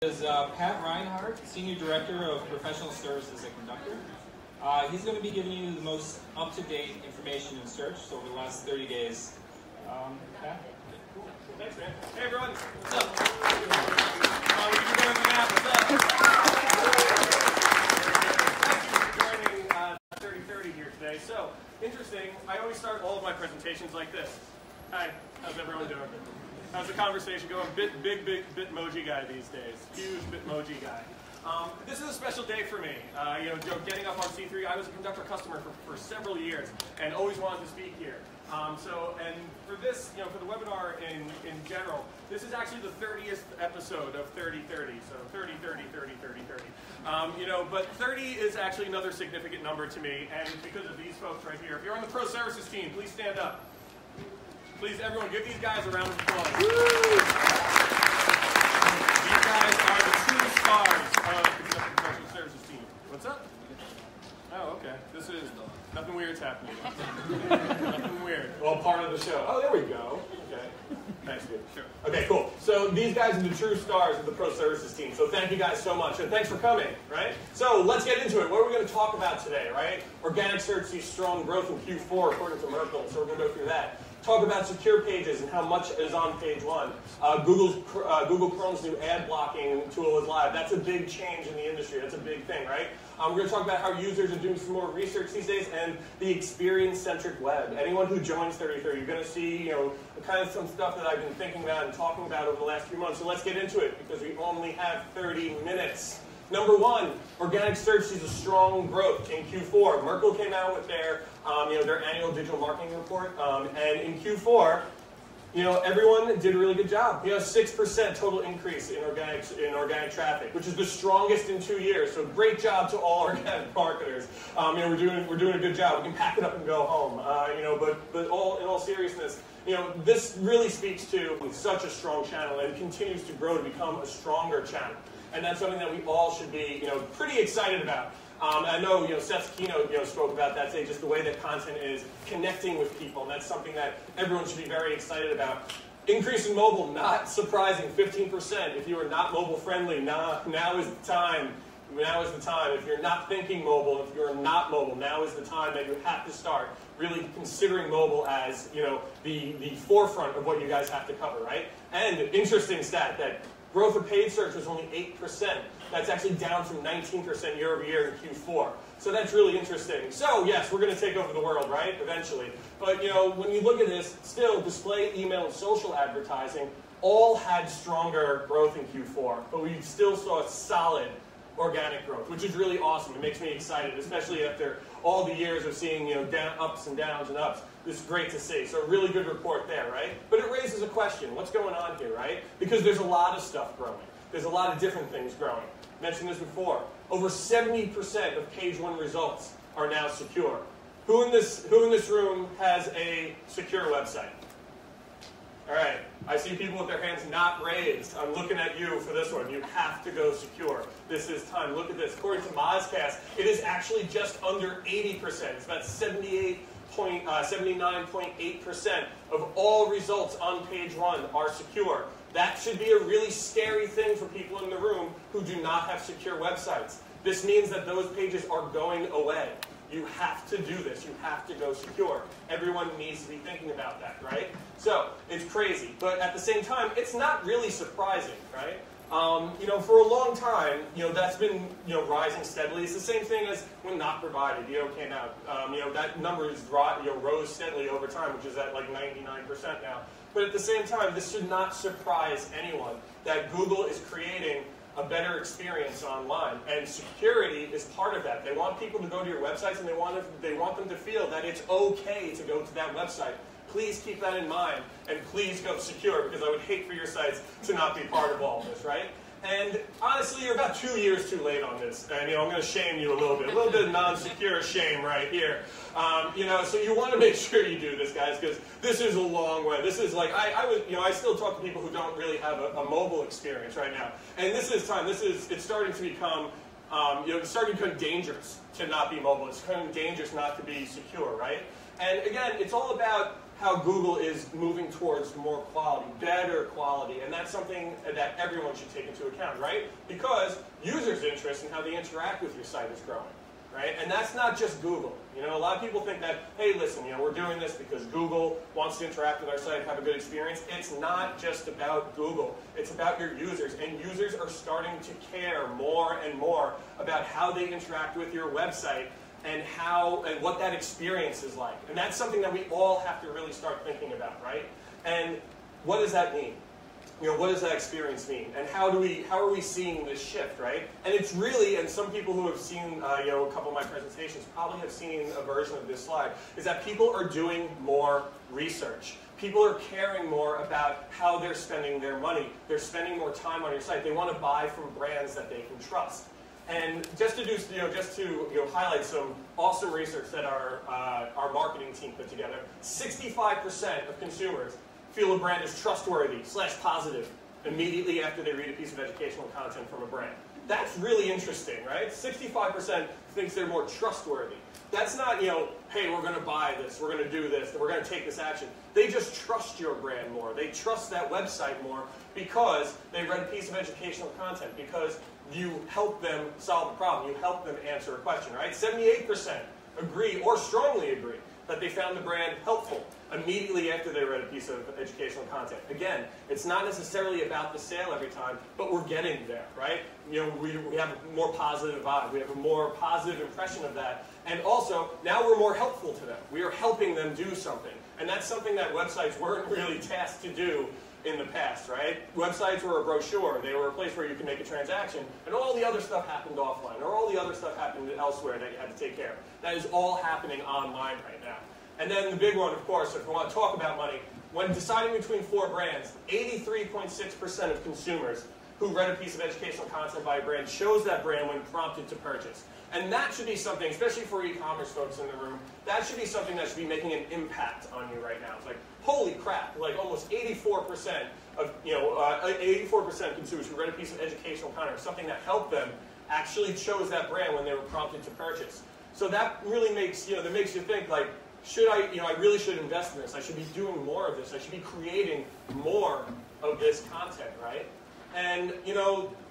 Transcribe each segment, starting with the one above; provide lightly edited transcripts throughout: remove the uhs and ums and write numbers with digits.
Is Pat Reinhart, Senior Director of Professional Services at Conductor. He's going to be giving you the most up-to-date information in search over the last 30 days. Pat? Cool. Thanks, man. Hey, everyone. What's up? We can go in the map. What's up? Thank you for joining 3030 here today. So, interesting. I always start all of my presentations like this. Hi. How's everyone doing? How's the conversation going? Big Bitmoji guy these days. Huge Bitmoji guy. This is a special day for me. Getting up on C3, I was a Conductor customer for several years and always wanted to speak here. And for this, for the webinar in general, this is actually the 30th episode of 3030. So 30, 30, 30, 30, 30. But 30 is actually another significant number to me, and it's because of these folks right here. If you're on the pro services team, please stand up. Please, everyone, give these guys a round of applause. Woo! These guys are the true stars of the professional services team. What's up? Oh, okay. This is nothing weird's happening. Nothing weird. Well, part of the show. Oh, there we go. Okay. Thanks, dude. Sure. Okay, cool. So these guys are the true stars of the pro services team. So thank you guys so much, and thanks for coming. Right? So let's get into it. What are we going to talk about today? Right? Organic search sees strong growth in Q4 according to Merkle. So we're going to go through that. Talk about secure pages and how much is on page one. Google Chrome's new ad blocking tool is live. That's a big change in the industry. That's a big thing, right? We're going to talk about how users are doing some more research these days and the experience-centric web. Anyone who joins 3030, you're going to see, kind of some stuff that I've been thinking about and talking about over the last few months. So let's get into it because we only have 30 minutes. Number one, organic search sees a strong growth in Q4. Merkle came out with their annual digital marketing report, and in Q4, everyone did a really good job. 6% total increase in organic traffic, which is the strongest in 2 years. So great job to all organic marketers. We're doing a good job. We can pack it up and go home. But in all seriousness, this really speaks to such a strong channel and continues to grow to become a stronger channel. And that's something that we all should be, pretty excited about. I know, Seth's keynote, spoke about that today, just the way that content is connecting with people, and that's something that everyone should be very excited about. Increase in mobile, not surprising, 15%. If you are not mobile friendly, now is the time. Now is the time. If you're not thinking mobile, if you're not mobile, now is the time that you have to start really considering mobile as, the forefront of what you guys have to cover, right? And interesting stat that growth of paid search was only 8%. That's actually down from 19% year over year in Q4. So that's really interesting. So yes, we're going to take over the world, right? Eventually. But when you look at this, still display, email, and social advertising all had stronger growth in Q4. But we still saw solid organic growth, which is really awesome. It makes me excited, especially after all the years of seeing ups and downs and ups. This is great to see. So a really good report there, right? But it raises a question. What's going on here, right? Because there's a lot of stuff growing. There's a lot of different things growing. I mentioned this before. Over 70% of page one results are now secure. Who in this room has a secure website? All right. I see people with their hands not raised. I'm looking at you for this one. You have to go secure. This is time. Look at this. According to Mozcast, it is actually just under 80%. It's about 79.8% of all results on page one are secure. That should be a really scary thing for people in the room who do not have secure websites. This means that those pages are going away. You have to do this. You have to go secure. Everyone needs to be thinking about that, right? So it's crazy, but at the same time, it's not really surprising, right? For a long time, that's been rising steadily. It's the same thing as when Not Provided came out. That number is rose steadily over time, which is at like 99% now. But at the same time, this should not surprise anyone that Google is creating a better experience online, and security is part of that. They want people to go to your websites, and they want them to feel that it's okay to go to that website. Please keep that in mind, and please go secure, because I would hate for your sites to not be part of all of this, right? And honestly, you're about 2 years too late on this, and I'm going to shame you a little bit of non-secure shame right here. So you want to make sure you do this, guys, because this is a long way. This is like I still talk to people who don't really have a mobile experience right now, and this is time. It's starting to become it's starting to become dangerous to not be mobile. It's becoming dangerous not to be secure, right? And again, it's all about how Google is moving towards more quality, better quality, and that's something that everyone should take into account, right? Because users' interest in how they interact with your site is growing, right? And that's not just Google. You know, a lot of people think that, hey, listen, you know, we're doing this because Google wants to interact with our site, have a good experience. It's not just about Google. It's about your users, and users are starting to care more and more about how they interact with your website and what that experience is like. And that's something that we all have to really start thinking about, right? And what does that mean? You know, what does that experience mean? And how are we seeing this shift, right? And it's really, and some people who have seen you know, a couple of my presentations probably have seen a version of this slide, is that people are doing more research. People are caring more about how they're spending their money. They're spending more time on your site. They want to buy from brands that they can trust. And just to highlight some awesome research that our marketing team put together, 65% of consumers feel a brand is trustworthy / positive immediately after they read a piece of educational content from a brand. That's really interesting, right? 65% thinks they're more trustworthy. That's not, you know, hey, we're going to buy this, we're going to do this, we're going to take this action. They just trust your brand more. They trust that website more because they read a piece of educational content, because you help them solve a problem, you help them answer a question, right? 78% agree or strongly agree that they found the brand helpful immediately after they read a piece of educational content. Again, it's not necessarily about the sale every time, but we're getting there, right? You know, we have a more positive vibe, we have a more positive impression of that, and also, now we're more helpful to them. We are helping them do something, and that's something that websites weren't really tasked to do in the past, right? Websites were a brochure, they were a place where you could make a transaction, and all the other stuff happened offline, or all the other stuff happened elsewhere that you had to take care of. That is all happening online right now. And then the big one, of course, if we want to talk about money, when deciding between 4 brands, 83.6% of consumers who read a piece of educational content by a brand chose that brand when prompted to purchase. And that should be something, especially for e-commerce folks in the room, that should be something that should be making an impact on you right now. It's like, holy crap, like almost 84% of, 84% of consumers who read a piece of educational content, something that helped them, actually chose that brand when they were prompted to purchase. So that really makes, that makes you think, like, should I, I really should invest in this. I should be doing more of this. I should be creating more of this content, right? And,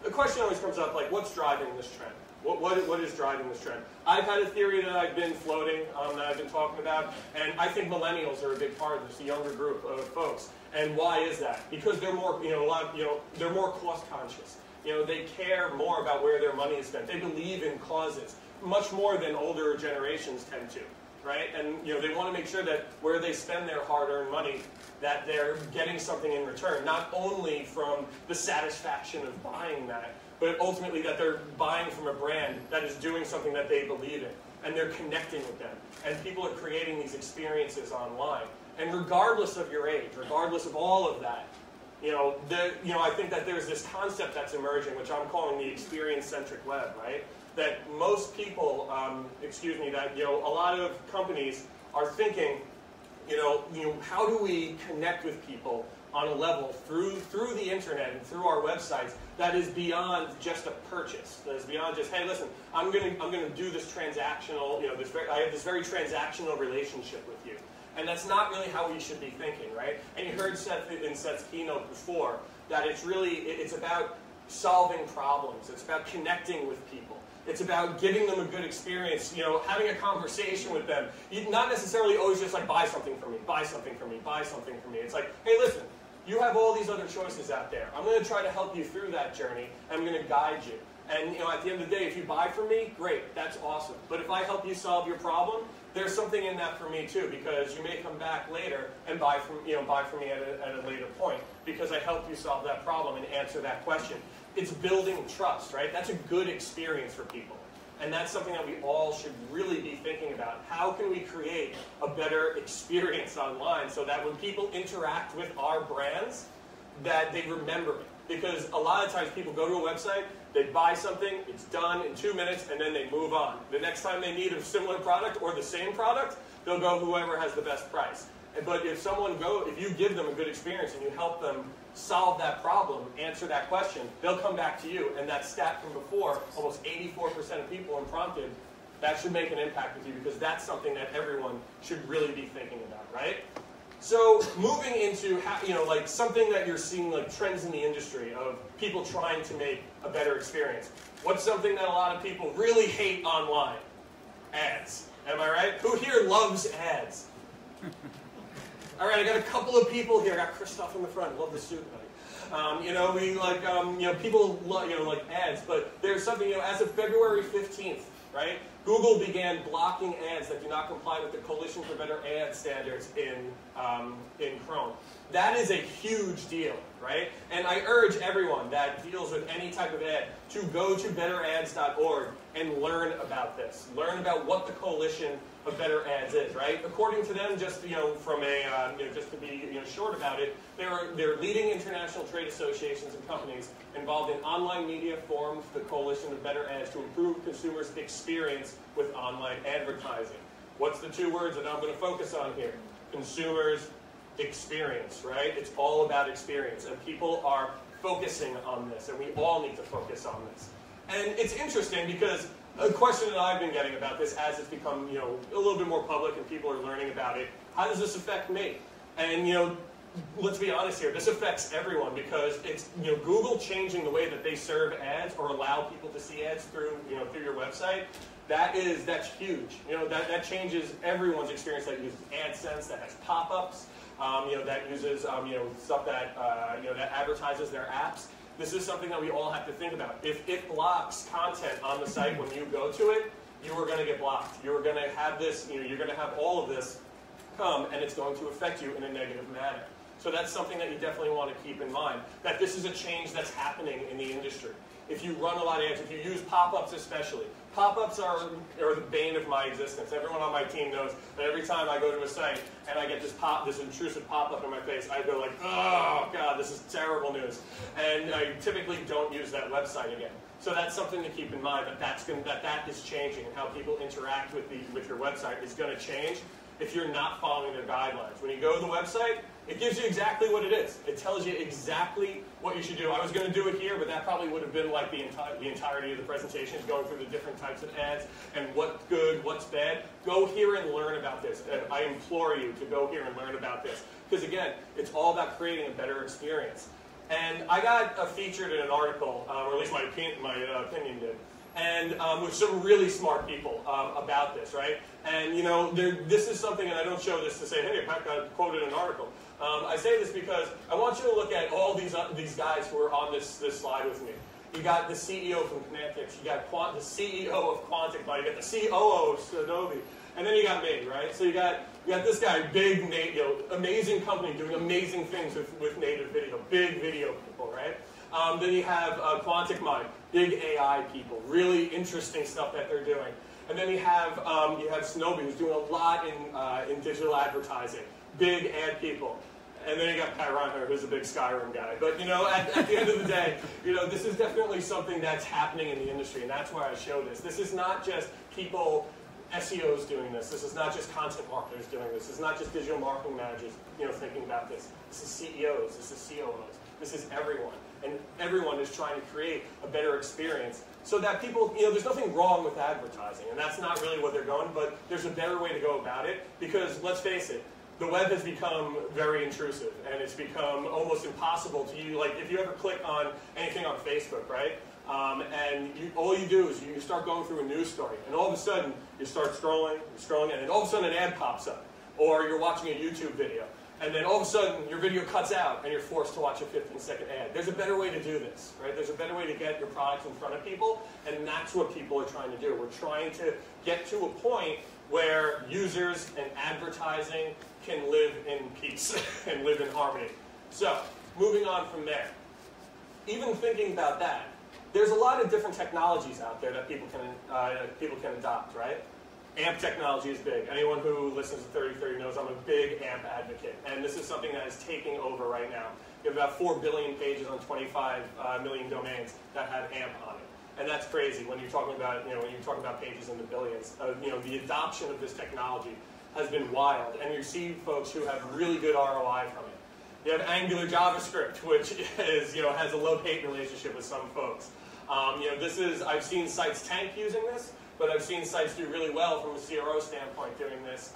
the question always comes up, like, what's driving this trend? What is driving this trend? I've had a theory that I've been floating, that I've been talking about, and I think millennials are a big part of this, the younger group of folks. And why is that? Because they're more, they're more cost conscious. They care more about where their money is spent. They believe in causes much more than older generations tend to, right? And they want to make sure that where they spend their hard-earned money, that they're getting something in return, not only from the satisfaction of buying that, but ultimately that they're buying from a brand that is doing something that they believe in, and they're connecting with them. And people are creating these experiences online. And regardless of your age, regardless of all of that, I think that there's this concept that's emerging, which I'm calling the experience-centric web, right? That most people, that a lot of companies are thinking, how do we connect with people on a level through the internet and through our websites that is beyond just a purchase. That is beyond just, hey, listen, I'm gonna do this transactional, I have this very transactional relationship with you. And that's not really how we should be thinking, right? And you heard Seth in Seth's keynote before that it's about solving problems. It's about connecting with people. It's about giving them a good experience, having a conversation with them. You not necessarily always just like, buy something for me, buy something for me, buy something for me. It's like, hey, listen, you have all these other choices out there. I'm going to try to help you through that journey, and I'm going to guide you. And at the end of the day, if you buy from me, great, that's awesome. But if I help you solve your problem, there's something in that for me too, because you may come back later and buy from me at a later point, because I helped you solve that problem and answer that question. It's building trust, right? That's a good experience for people. And that's something that we all should really be thinking about. How can we create a better experience online so that when people interact with our brands, that they remember it? Because a lot of times people go to a website, they buy something, it's done in 2 minutes, and then they move on. The next time they need a similar product or the same product, they'll go whoever has the best price. But if you give them a good experience and you help them solve that problem, answer that question, they'll come back to you. And that stat from before, almost 84% of people unprompted, that should make an impact with you, because that's something that everyone should really be thinking about, right? So moving into like something that you're seeing like trends in the industry of people trying to make a better experience. What's something that a lot of people really hate online? Ads. Am I right? Who here loves ads? All right, I got a couple of people here. I got Christoph in the front. Love the suit, buddy. We like people like ads, but there's something as of February 15th, right? Google began blocking ads that do not comply with the Coalition for Better Ad standards in Chrome. That is a huge deal, right? And I urge everyone that deals with any type of ad to go to betterads.org and learn about this. Learn about what the Coalition of Better Ads is, right? According to them, just from a just to be short about it, they're leading international trade associations and companies involved in online media formed the Coalition of Better Ads to improve consumers' experience with online advertising. What's the two words that I'm going to focus on here? Consumers' experience, right? It's all about experience, and people are focusing on this, and we all need to focus on this. And it's interesting because a question that I've been getting about this as it's become a little bit more public and people are learning about it, how does this affect me? And let's be honest here, this affects everyone because it's Google changing the way that they serve ads or allow people to see ads through through your website. That's huge. That changes everyone's experience that uses AdSense, that has pop-ups, that uses stuff that that advertises their apps. This is something that we all have to think about. If it blocks content on the site when you go to it, you are going to get blocked. You are going to have this. You're going to have all of this come, and it's going to affect you in a negative manner. So that's something that you definitely want to keep in mind. That this is a change that's happening in the industry. If you run a lot of ads, if you use pop-ups especially, pop-ups are the bane of my existence. Everyone on my team knows that every time I go to a site and I get this intrusive pop-up in my face, I go like, oh God, this is terrible news. And I typically don't use that website again. So that's something to keep in mind, that is changing, and how people interact with your website is going to change if you're not following their guidelines. When you go to the website, it gives you exactly what it is. It tells you exactly what you should do. I was going to do it here, but that probably would have been like the entirety of the presentation, going through the different types of ads and what's good, what's bad. Go here and learn about this. I implore you to go here and learn about this. Because again, it's all about creating a better experience. And I got featured in an article, or at least my opinion did, and with some really smart people about this, right? And this is something, and I don't show this to say, hey, Pat got quoted in an article. I say this because I want you to look at all these guys who are on this slide with me. You got the CEO from Kinetics, you got the CEO of Quantic, you got the COO of Adobe, and then you got me, right? So you got this guy, big, amazing company doing amazing things with native video, big video people, right? Then you have Quantic Mind, big AI people, really interesting stuff that they're doing. And then you have Snowby, who's doing a lot in digital advertising, big ad people. And then you got Pat Reinhart, who's a big Skyrim guy. But at the end of the day, this is definitely something that's happening in the industry, and that's why I show this. This is not just people, SEOs doing this. This is not just content marketers doing this. This is not just digital marketing managers, thinking about this. This is CEOs. This is COOs. This is everyone. And everyone is trying to create a better experience so that people, there's nothing wrong with advertising, and that's not really what they're going, but there's a better way to go about it, because let's face it, the web has become very intrusive, and it's become almost impossible to use. Like, if you ever click on anything on Facebook, right, and all you do is you start going through a news story, and all of a sudden, you start scrolling, and then all of a sudden an ad pops up, or you're watching a YouTube video, and then all of a sudden your video cuts out, and you're forced to watch a 15-second ad. There's a better way to do this, right? There's a better way to get your products in front of people, and that's what people are trying to do. We're trying to get to a point where users and advertising can live in peace and live in harmony. So, moving on from there. Even thinking about that, there's a lot of different technologies out there that people can adopt, right? AMP technology is big. Anyone who listens to 3030 knows I'm a big AMP advocate, and this is something that is taking over right now. You have about 4 billion pages on 25 million domains that have AMP on it. And that's crazy when you're talking about, pages in the billions. The adoption of this technology has been wild, and you see folks who have really good ROI from it. You have Angular JavaScript, which is, has a love-hate relationship with some folks. I've seen sites tank using this, but I've seen sites do really well from a CRO standpoint doing this,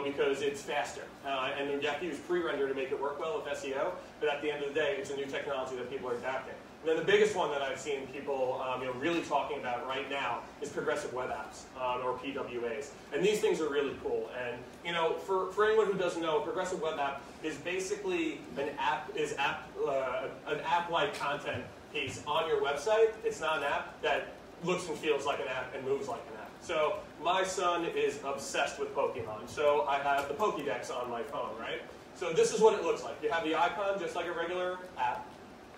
because it's faster. And you have to use pre-render to make it work well with SEO, but at the end of the day, it's a new technology that people are adapting. And then the biggest one that I've seen people really talking about right now is progressive web apps, or PWAs. And these things are really cool. And for anyone who doesn't know, progressive web app is basically an app-like content piece on your website. It's not an app that looks and feels like an app and moves like an app. So my son is obsessed with Pokemon. So I have the Pokédex on my phone, right? So this is what it looks like. You have the icon just like a regular app.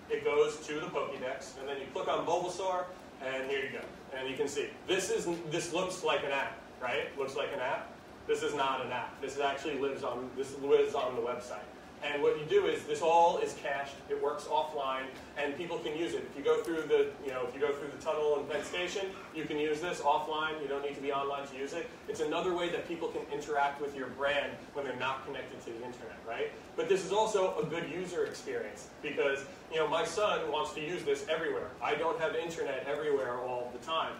It goes to the Pokédex, and then you click on Bulbasaur, and here you go. And you can see, this looks like an app, right? Looks like an app. This is not an app. This actually lives on the website. And what you do is this all is cached. It works offline, and people can use it. If you go through the tunnel in Penn Station, you can use this offline. You don't need to be online to use it. It's another way that people can interact with your brand when they're not connected to the internet, right? But this is also a good user experience because my son wants to use this everywhere. I don't have internet everywhere all the time.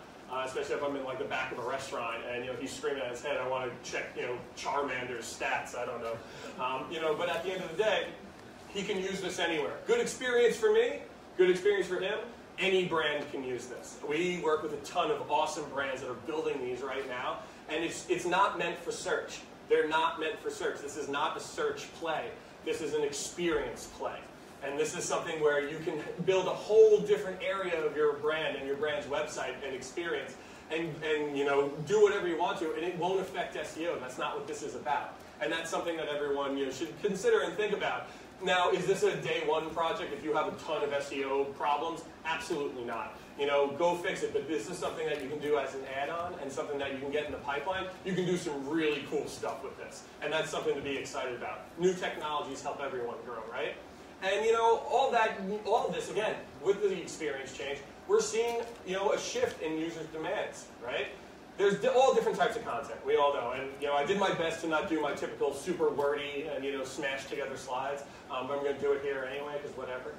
Especially if I'm in like the back of a restaurant and he's screaming at his head, I want to check Charmander's stats. I don't know, but at the end of the day, he can use this anywhere. Good experience for me, good experience for him. Any brand can use this. We work with a ton of awesome brands that are building these right now, and it's not meant for search. They're not meant for search. This is not a search play. This is an experience play. And this is something where you can build a whole different area of your brand and your brand's website and experience and do whatever you want to, and it won't affect SEO. That's not what this is about. And that's something that everyone should consider and think about. Now, is this a day one project if you have a ton of SEO problems? Absolutely not. Go fix it. But this is something that you can do as an add-on and something that you can get in the pipeline. You can do some really cool stuff with this. And that's something to be excited about. New technologies help everyone grow, right? And all of this, again, with the experience change, we're seeing a shift in users' demands, right? There's all different types of content, we all know. And I did my best to not do my typical super wordy and smash together slides. But I'm going to do it here anyway, because whatever.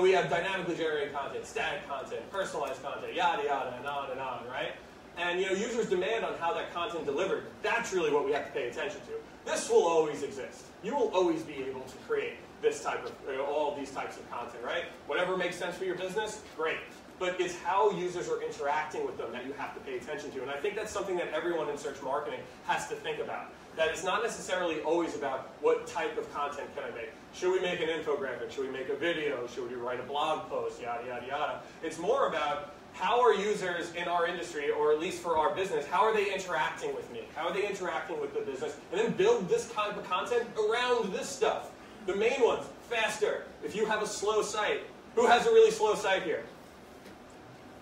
We have dynamically generated content, static content, personalized content, yada yada, and on, right? And users' demand on how that content delivered, that's really what we have to pay attention to. This will always exist. You will always be able to create this type of, all these types of content, right? Whatever makes sense for your business, great. But it's how users are interacting with them that you have to pay attention to. And I think that's something that everyone in search marketing has to think about. That it's not necessarily always about what type of content can I make. Should we make an infographic? Should we make a video? Should we write a blog post? Yada, yada, yada. It's more about how are users in our industry, or at least for our business, how are they interacting with me? How are they interacting with the business? And then build this type of content around this stuff. The main ones, faster. If you have a slow site, who has a really slow site here?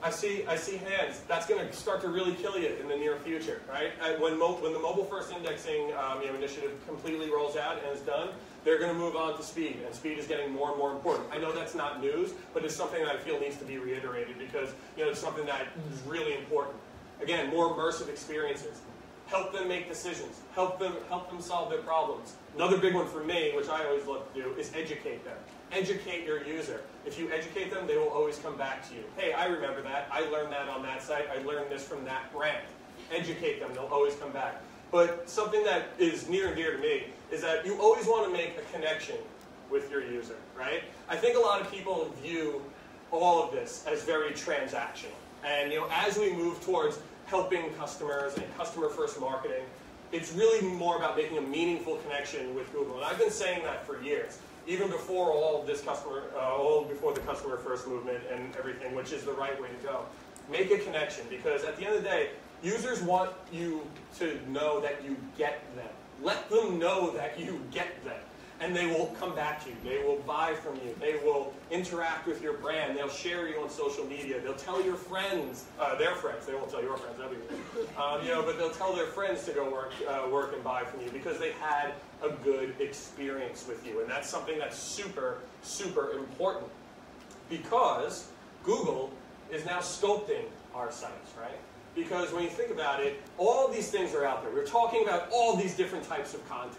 I see hands. That's going to start to really kill you in the near future, right? When the mobile first indexing initiative completely rolls out and is done, they're going to move on to speed, and speed is getting more and more important. I know that's not news, but it's something that I feel needs to be reiterated because it's something that is really important. Again, more immersive experiences. Help them make decisions. Help them solve their problems. Another big one for me, which I always love to do, is educate them. Educate your user. If you educate them, they will always come back to you. Hey, I remember that. I learned that on that site. I learned this from that brand. Educate them. They'll always come back. But something that is near and dear to me is that you always want to make a connection with your user, right? I think a lot of people view all of this as very transactional. And as we move towards helping customers and customer-first marketing, it's really more about making a meaningful connection with Google. And I've been saying that for years, even before all before the customer-first movement and everything, which is the right way to go. Make a connection, because at the end of the day, users want you to know that you get them. Let them know that you get them. And they will come back to you. They will buy from you. They will interact with your brand. They'll share you on social media. They'll tell your friends, their friends. They won't tell your friends, that'd be weird. But they'll tell their friends to go work and buy from you because they had a good experience with you. And that's something that's super, super important, because Google is now sculpting our sites, right? Because when you think about it, all these things are out there. We're talking about all these different types of content.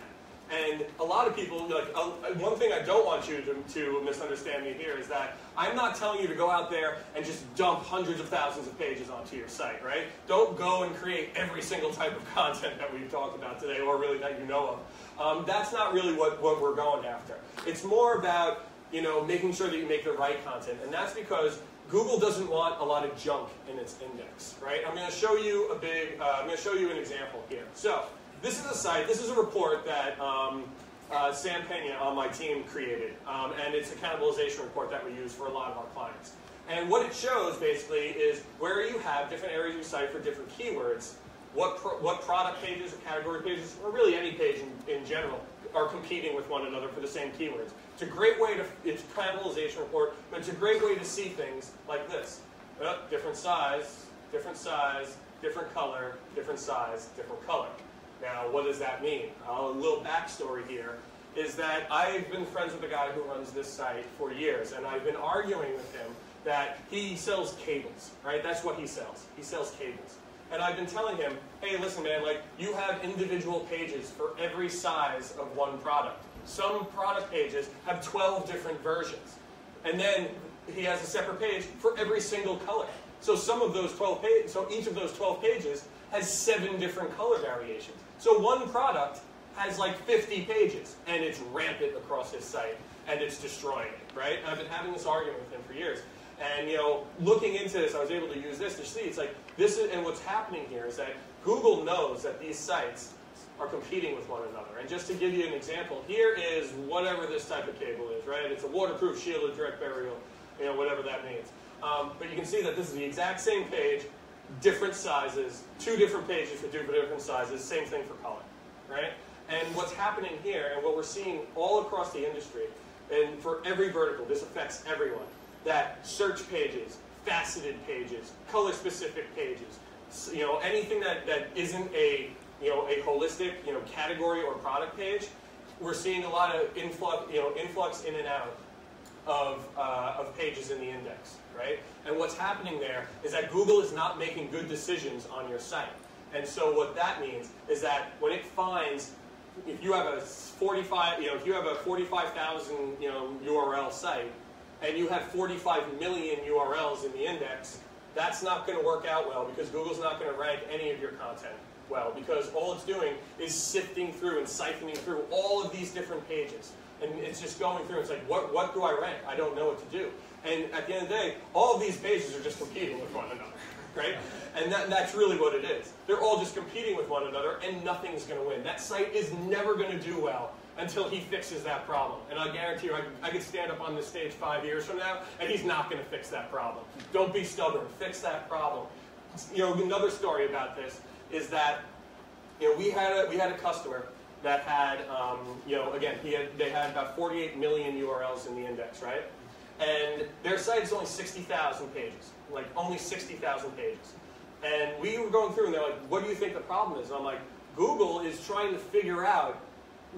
And a lot of people, like, one thing I don't want you to misunderstand me here is that I'm not telling you to go out there and just dump hundreds of thousands of pages onto your site, right? Don't go and create every single type of content that we've talked about today, or really that you know of. That's not really what we're going after. It's more about, you know, making sure that you make the right content, and that's because Google doesn't want a lot of junk in its index, right? I'm going to show you I'm going to show you an example here. So. This is a site, this is a report that Sam Pena on my team created, and it's a cannibalization report that we use for a lot of our clients. And what it shows, basically, is where you have different areas of your site for different keywords, what product pages or category pages, or really any page in general, are competing with one another for the same keywords. It's a great way to, it's a cannibalization report, but it's a great way to see things like this. Different size, different color, different size, different color. Now, what does that mean? A little backstory here is that I've been friends with a guy who runs this site for years, and I've been arguing with him that he sells cables, right? That's what he sells. He sells cables. And I've been telling him, hey, listen, man, like, you have individual pages for every size of one product. Some product pages have 12 different versions. And then he has a separate page for every single color. So some of those 12 pages, so each of those 12 pages has 7 different color variations. So one product has like 50 pages, and it's rampant across his site, and it's destroying it, right? And I've been having this argument with him for years. And, you know, looking into this, I was able to use this to see, it's like, this is, and what's happening here is that Google knows that these sites are competing with one another. And just to give you an example, here is whatever this type of cable is, right? It's a waterproof, shielded, direct burial, you know, whatever that means. But you can see that this is the exact same page, different sizes, 2 different pages for 2 different sizes, same thing for color, right? And what's happening here, and what we're seeing all across the industry, and for every vertical, this affects everyone, that search pages, faceted pages, color-specific pages, you know, anything that isn't a, you know, a holistic, you know, category or product page, we're seeing a lot of influx in and out of pages in the index, right? And what's happening there is that Google is not making good decisions on your site. And so what that means is that when it finds, if you have a 45,000, you know, URL site, and you have 45 million URLs in the index, that's not going to work out well, because Google's not going to rank any of your content well, because all it's doing is sifting through and siphoning through all of these different pages. And it's just going through, it's like, what do I rank? I don't know what to do. And at the end of the day, all of these pages are just competing with one another, right? And that's really what it is. They're all just competing with one another, and nothing's going to win. That site is never going to do well until he fixes that problem. And I guarantee you, I could stand up on this stage 5 years from now, and he's not going to fix that problem. Don't be stubborn. Fix that problem. You know, another story about this is that, you know, we had a customer that had, you know, again, they had about 48 million URLs in the index, right? And their site is only 60,000 pages, like only 60,000 pages. And we were going through, and they're like, what do you think the problem is? And I'm like, Google is trying to figure out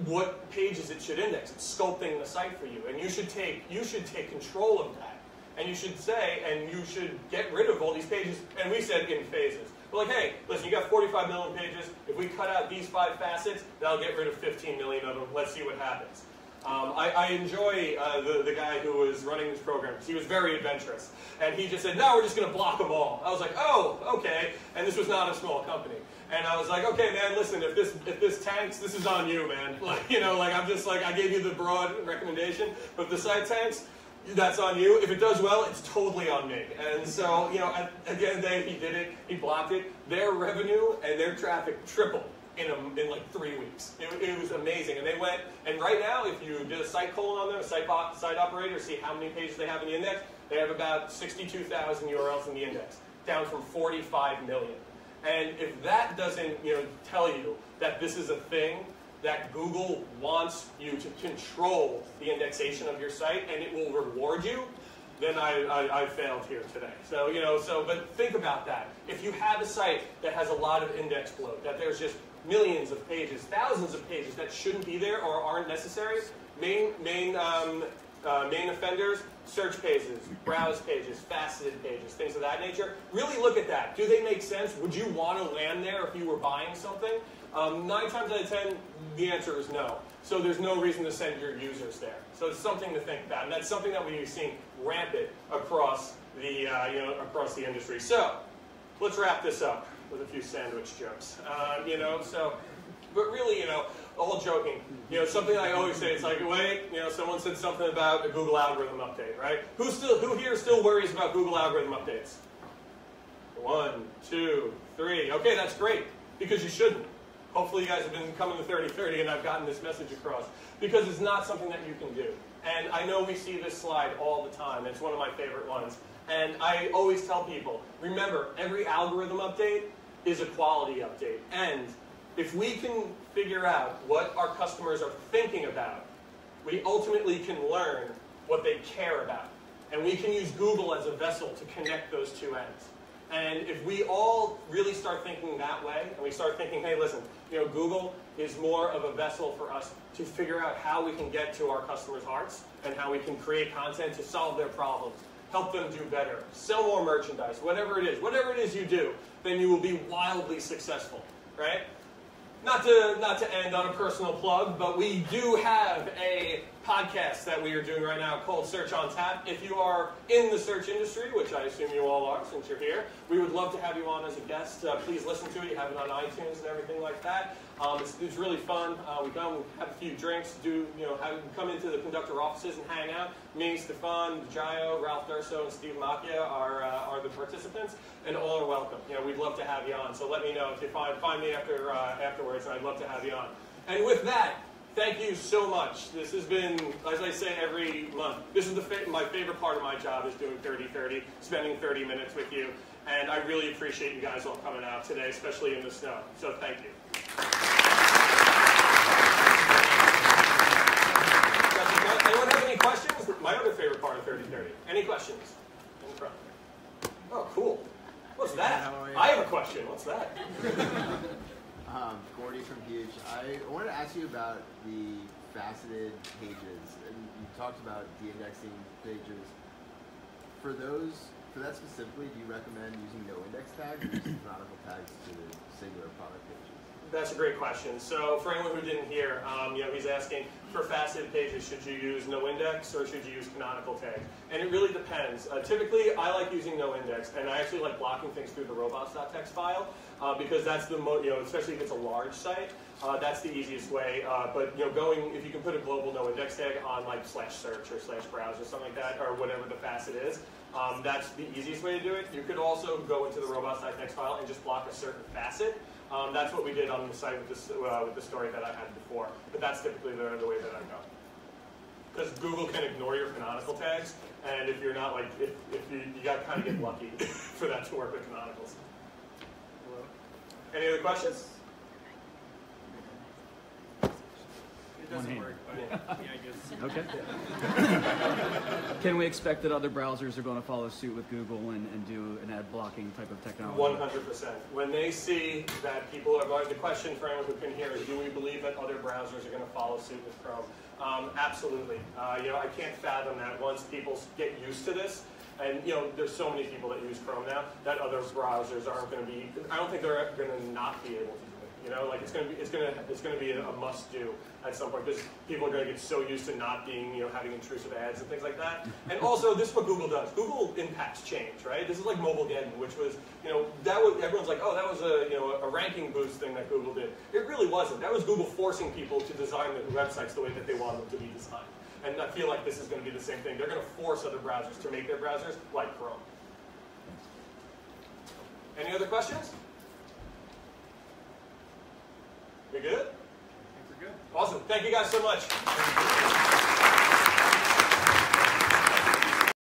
what pages it should index. It's sculpting the site for you, and you should take control of that. And you should say, and you should get rid of all these pages. And we said in phases. We're like, hey, listen, you got 45 million pages. If we cut out these 5 facets, that'll get rid of 15 million of them. Let's see what happens. I enjoy the guy who was running this program, because he was very adventurous. And he just said, no, we're just going to block them all. I was like, oh, okay. And this was not a small company. And I was like, okay, man, listen, if this tanks, this is on you, man. Like, you know, like, I'm just like, I gave you the broad recommendation, but if the site tanks, that's on you. If it does well, it's totally on me. And so, you know, at the end of the day, he did it. He blocked it. Their revenue and their traffic tripled in like 3 weeks. It was amazing. And they went, and right now, if you did a site colon on them, a site operator, see how many pages they have in the index, they have about 62,000 URLs in the index, down from 45 million. And if that doesn't, you know, tell you that this is a thing, that Google wants you to control the indexation of your site and it will reward you, then I failed here today. So, you know, but think about that. If you have a site that has a lot of index bloat, that there's just millions of pages, thousands of pages that shouldn't be there or aren't necessary, main offenders, search pages, browse pages, faceted pages, things of that nature, really look at that. Do they make sense? Would you want to land there if you were buying something? 9 times out of 10, the answer is no. So there's no reason to send your users there. So it's something to think about, and that's something that we've seen rampant across the across the industry. So let's wrap this up with a few sandwich jokes. But really, all joking, something I always say, it's like, wait, someone said something about a Google algorithm update, right? Who here still worries about Google algorithm updates? 1, 2, 3. Okay, that's great, because you shouldn't. Hopefully you guys have been coming to 30/30 and I've gotten this message across, because it's not something that you can do. And I know we see this slide all the time. It's one of my favorite ones. And I always tell people, remember, every algorithm update is a quality update. And if we can figure out what our customers are thinking about, we ultimately can learn what they care about. And we can use Google as a vessel to connect those two ends. And if we all really start thinking that way, and we start thinking, hey, listen, Google is more of a vessel for us to figure out how we can get to our customers' hearts and how we can create content to solve their problems, help them do better, sell more merchandise, whatever it is you do, then you will be wildly successful, right? Not to end on a personal plug, but we do have a podcast that we are doing right now called Search on Tap. If you are in the search industry, which I assume you all are since you're here, we would love to have you on as a guest. Please listen to it. You have it on iTunes and everything like that. It's really fun. We come, have a few drinks, come into the Conductor offices and hang out. Me, Stefan, Jayo, Ralph Durso, and Steve Macchia are the participants, and all are welcome. We'd love to have you on. So let me know if you find me afterwards, and I'd love to have you on. And with that, thank you so much. This has been, as I say every month, this is my favorite part of my job is doing 30/30, spending 30 minutes with you. And I really appreciate you guys all coming out today, especially in the snow. So thank you. Anyone have any questions? My other favorite part of 30/30. Any questions? In front. Oh, cool. What's that? I have a question. What's that? Gordy from Huge. I wanted to ask you about the faceted pages. And you talked about de-indexing pages. For that specifically, do you recommend using no index tags or using canonical tags to singular product pages? That's a great question. So for anyone who didn't hear, he's asking, for faceted pages, should you use no index or should you use canonical tags? And it really depends. Typically, I like using no index, and I actually like blocking things through the robots.txt file because that's the especially if it's a large site, that's the easiest way. But if you can put a global no index tag on like /search or /browse or something like that, or whatever the facet is, that's the easiest way to do it. You could also go into the robots.txt file and just block a certain facet. That's what we did on the site with the story that I had before. But that's typically the way that I go. Because Google can ignore your canonical tags, and if you're not if you got to kind of get lucky for that to work with canonicals. Any other questions? It doesn't work, but yeah, I guess. Okay. Can we expect that other browsers are going to follow suit with Google and do an ad blocking type of technology? 100%. When they see that people are going, the question for anyone who can hear is, do we believe that other browsers are going to follow suit with Chrome? Absolutely. I can't fathom that once people get used to this. And there's so many people that use Chrome now that other browsers aren't going to be. I don't think they're going to not be able to do it. It's going to be a must do at some point because people are going to get so used to not being having intrusive ads and things like that. And also, this is what Google does. Google impacts change, right? This is like Mobilegeddon, which was everyone's like, oh, that was a ranking boost thing that Google did. It really wasn't. That was Google forcing people to design their websites the way that they want them to be designed. And I feel like this is going to be the same thing. They're going to force other browsers to make their browsers like Chrome. Any other questions? We good? I think we're good. Awesome. Thank you guys so much.